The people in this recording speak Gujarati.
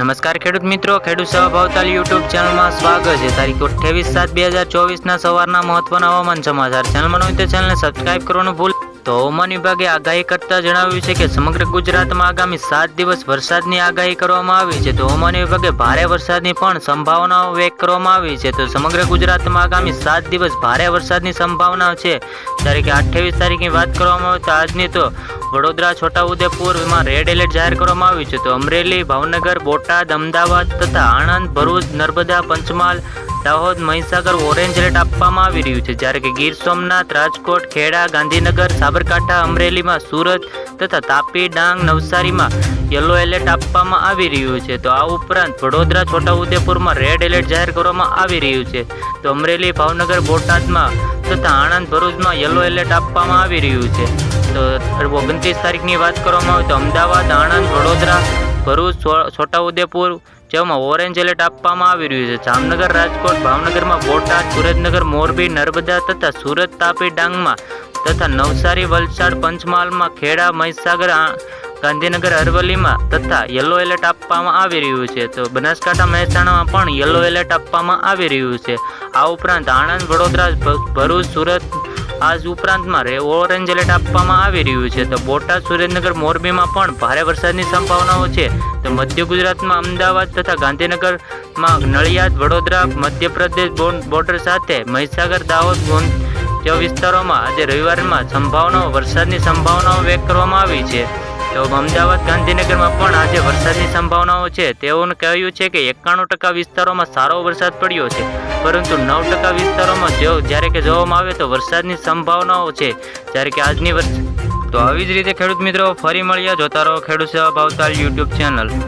નમસ્કાર ખેડૂત મિત્રો, ખેડૂત સેવા ભાવતાલ યુટ્યુબ ચેનલમાં સ્વાગત છે। તારીખ 28/7/2024 સવારના મહત્વના હવામાન સમાચાર। ચેનલમાં નવી તો ચેનલને સબસ્ક્રાઇબ કરવાનું ભૂલ। તો હવામાન વિભાગે આગાહી કરતા જણાવ્યું છે કે સમગ્ર ગુજરાતમાં આગામી 7 દિવસ વરસાદની આગાહી કરવામાં આવી છે। તો હવામાન વિભાગે ભારે વરસાદની પણ સંભાવનાઓ વ્યક્ત કરવામાં આવી છે। તો સમગ્ર ગુજરાતમાં આગામી 7 દિવસ ભારે વરસાદની સંભાવના છે। જ્યારે કે 28 તારીખની વાત કરવામાં આવે તો આજની તો વડોદરા, છોટાઉદેપુરમાં રેડ એલર્ટ જાહેર કરવામાં આવ્યું છે। તો અમરેલી, ભાવનગર, બોટાદ, અમદાવાદ તથા આણંદ, ભરૂચ, નર્મદા, પંચમહાલ, દાહોદ, મહીસાગર ઓરેન્જ એલર્ટ આપવામાં આવી રહ્યું છે। જ્યારે કે ગીર સોમનાથ, રાજકોટ, ખેડા, ગાંધીનગર, સાબરકાંઠા, અમરેલીમાં, સુરત તથા તાપી, ડાંગ, નવસારીમાં યલો એલર્ટ આપવામાં આવી રહ્યું છે। તો આ ઉપરાંત વડોદરા, છોટાઉદેપુરમાં રેડ એલર્ટ જાહેર કરવામાં આવી રહ્યું છે। તો અમરેલી, ભાવનગર, બોટાદમાં તથા આણંદ, ભરૂચમાં યલો એલર્ટ આપવામાં આવી રહ્યું છે। તો 29 તારીખની વાત કરવામાં આવે તો અમદાવાદ, આણંદ, વડોદરા, ભરૂચ, છોટાઉદેપુર જેમાં ઓરેન્જ એલર્ટ આપવામાં આવી રહ્યું છે। જામનગર, રાજકોટ, ભાવનગરમાં, બોટાદ, સુરેન્દ્રનગર, મોરબી, નર્મદા તથા સુરત, તાપી, ડાંગમાં તથા નવસારી, વલસાડ, પંચમહાલમાં, ખેડા, મહીસાગર, ગાંધીનગર, અરવલ્લીમાં તથા યલો એલર્ટ આપવામાં આવી રહ્યું છે। તો બનાસકાંઠા, મહેસાણામાં પણ યલો એલર્ટ આપવામાં આવી રહ્યું છે। આ ઉપરાંત આણંદ, વડોદરા, ભરૂચ, સુરત આજ ઉપરાંતમાં ઓરેન્જ એલર્ટ આપવામાં આવી રહ્યું છે। તો બોટાદ, સુરેન્દ્રનગર, મોરબીમાં પણ ભારે વરસાદની સંભાવનાઓ છે। તો મધ્ય ગુજરાતમાં અમદાવાદ તથા ગાંધીનગરમાં, નડિયાદ, વડોદરા, મધ્યપ્રદેશ બોર્ડર સાથે મહીસાગર, દાહોદ, જેવા વિસ્તારોમાં આજે રવિવારમાં સંભાવનાઓ વરસાદની સંભાવનાઓ વ્યક્ત કરવામાં આવી છે। તો અમદાવાદ, ગાંધીનગરમાં પણ આજે વરસાદની સંભાવનાઓ છે। તેઓને કહ્યું છે કે 91% વિસ્તારોમાં સારો વરસાદ પડ્યો છે, પરંતુ 9% વિસ્તારોમાં જ્યારે કે જોવામાં આવે તો વરસાદની સંભાવનાઓ છે। જ્યારે કે આજની તો આવી જ રીતે ખેડૂત મિત્રો ફરી મળ્યા, જોતા રહો ખેડૂત સેવા ભાવતાલ યુટ્યુબ ચેનલ।